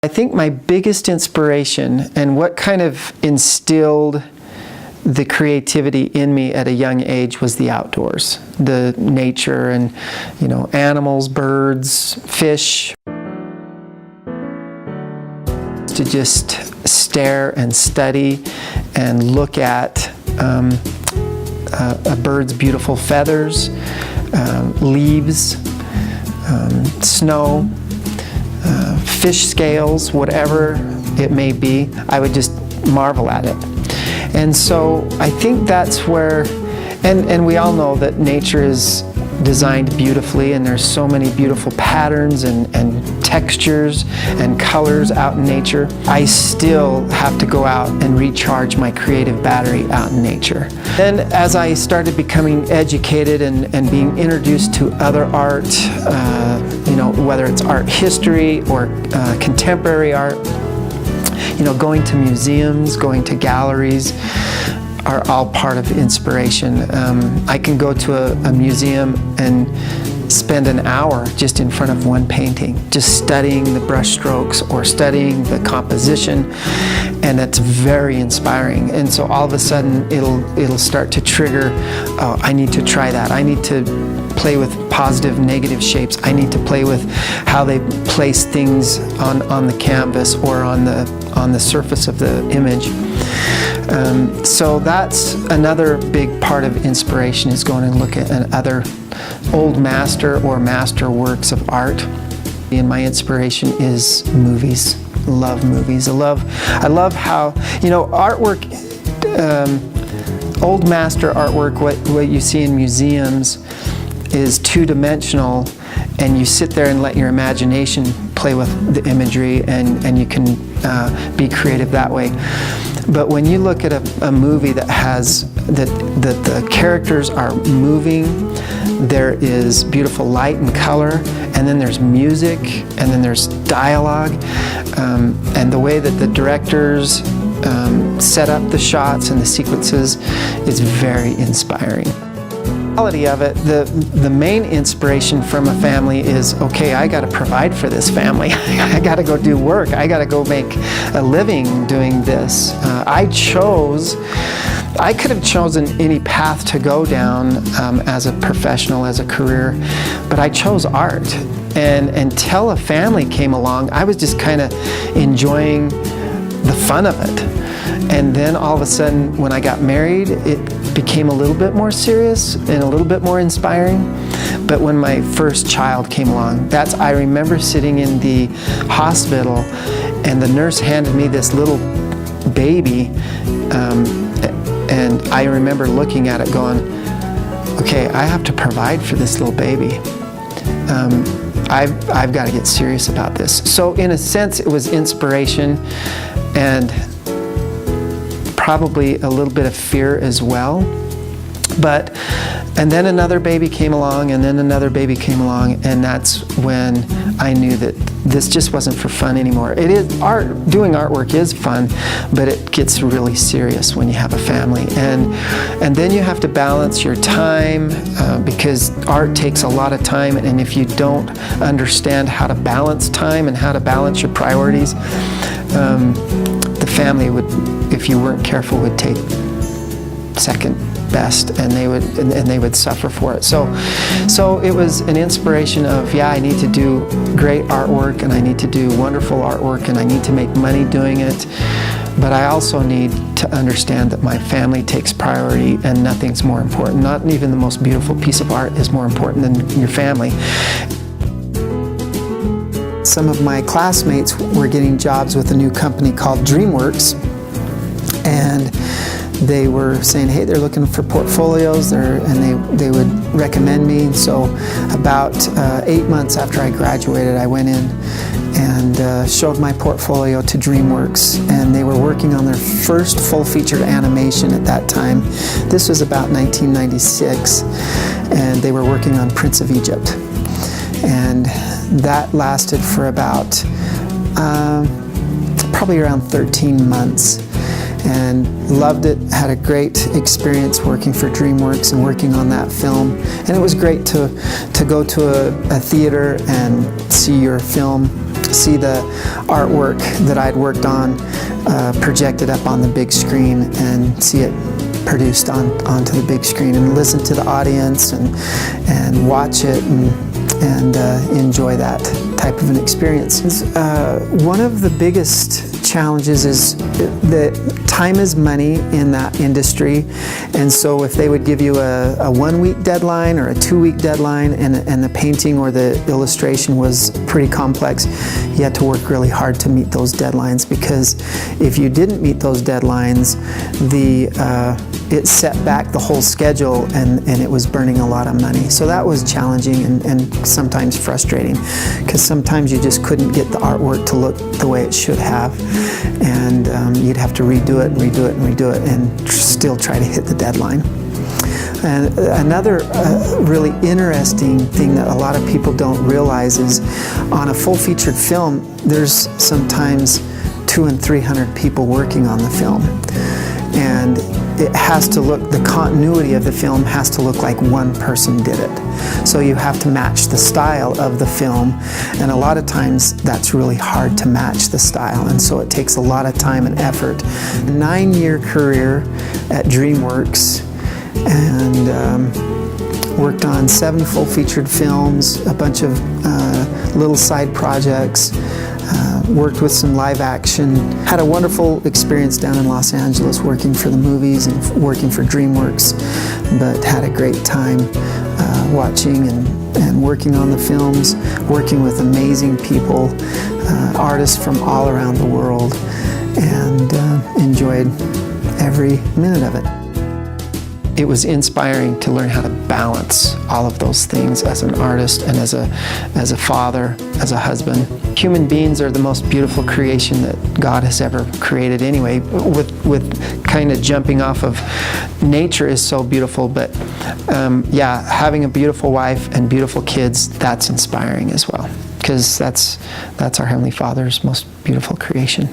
I think my biggest inspiration and what kind of instilled the creativity in me at a young age was the outdoors, the nature and, animals, birds, fish. To just stare and study and look at a bird's beautiful feathers, leaves, snow, fish scales, whatever it may be, I would just marvel at it. And so I think that's where, and we all know that nature is designed beautifully, and there's so many beautiful patterns and textures and colors out in nature. I still have to go out and recharge my creative battery out in nature. Then as I started becoming educated and being introduced to other art, whether it's art history or contemporary art, going to museums, going to galleries, are all part of inspiration. I can go to a museum and spend an hour just in front of one painting, just studying the brush strokes or studying the composition, and it's very inspiring. And so all of a sudden it'll start to trigger, oh, I need to try that. I need to play with positive, negative shapes. I need to play with how they place things on the canvas or on the surface of the image. So that's another big part of inspiration, is going and look at other old master or master works of art. And my inspiration is movies. I love movies. I love how, artwork, old master artwork, what you see in museums is two-dimensional, and you sit there and let your imagination play with the imagery, and you can be creative that way. But when you look at a movie that has that the characters are moving, there is beautiful light and color, and then there's music, and then there's dialogue, and the way that the directors set up the shots and the sequences is very inspiring. Of it, the main inspiration from a family is, okay, I got to provide for this family. I got to go do work. I got to go make a living doing this. I could have chosen any path to go down as a professional, as a career, but I chose art. And until a family came along, I was just kind of enjoying the fun of it. And then all of a sudden, when I got married, it became a little bit more serious and a little bit more inspiring. But when my first child came along, I remember sitting in the hospital, and the nurse handed me this little baby, and I remember looking at it going, okay, I have to provide for this little baby. I've got to get serious about this. So in a sense, it was inspiration, and probably a little bit of fear as well. And then another baby came along, and then another baby came along, and that's when I knew that this just wasn't for fun anymore. It is art, doing artwork is fun, but it gets really serious when you have a family. And then you have to balance your time, because art takes a lot of time, and if you don't understand how to balance time and how to balance your priorities, the family would, if you weren't careful, would take second best, and they would suffer for it. So it was an inspiration of, yeah, I need to do great artwork, and I need to do wonderful artwork, and I need to make money doing it, but I also need to understand that my family takes priority, and nothing's more important. Not even the most beautiful piece of art is more important than your family. Some of my classmates were getting jobs with a new company called DreamWorks, and they were saying, hey, they're looking for portfolios, and they would recommend me. And so about 8 months after I graduated, I went in and showed my portfolio to DreamWorks, and they were working on their first full-featured animation at that time. This was about 1996, and they were working on Prince of Egypt. And that lasted for about probably around 13 months. And loved it, had a great experience working for DreamWorks and working on that film. And it was great to go to a theater and see your film see the artwork that I'd worked on projected up on the big screen and see it produced onto the big screen, and listen to the audience and watch it and enjoy that type of an experience. One of the biggest challenges is that time is money in that industry, and so if they would give you a 1 week deadline or a 2 week deadline, and the painting or the illustration was pretty complex, you had to work really hard to meet those deadlines, because if you didn't meet those deadlines, it set back the whole schedule, and it was burning a lot of money. So that was challenging and sometimes frustrating, because sometimes you just couldn't get the artwork to look the way it should have, and you'd have to redo it and redo it and redo it and still try to hit the deadline. And another really interesting thing that a lot of people don't realize is, on a full-featured film, there's sometimes 200 and 300 people working on the film, and it has to look, the continuity of the film has to look like one person did it. So you have to match the style of the film, and a lot of times that's really hard to match the style, and so it takes a lot of time and effort. A 9-year career at DreamWorks, and worked on 7 full-featured films, a bunch of little side projects, worked with some live action. Had a wonderful experience down in Los Angeles working for the movies and working for DreamWorks, but had a great time watching and working on the films, working with amazing people, artists from all around the world, and enjoyed every minute of it. It was inspiring to learn how to balance all of those things as an artist and as a father, as a husband. Human beings are the most beautiful creation that God has ever created anyway. With kind of jumping off of nature is so beautiful, but yeah, having a beautiful wife and beautiful kids, that's inspiring as well, because that's our Heavenly Father's most beautiful creation.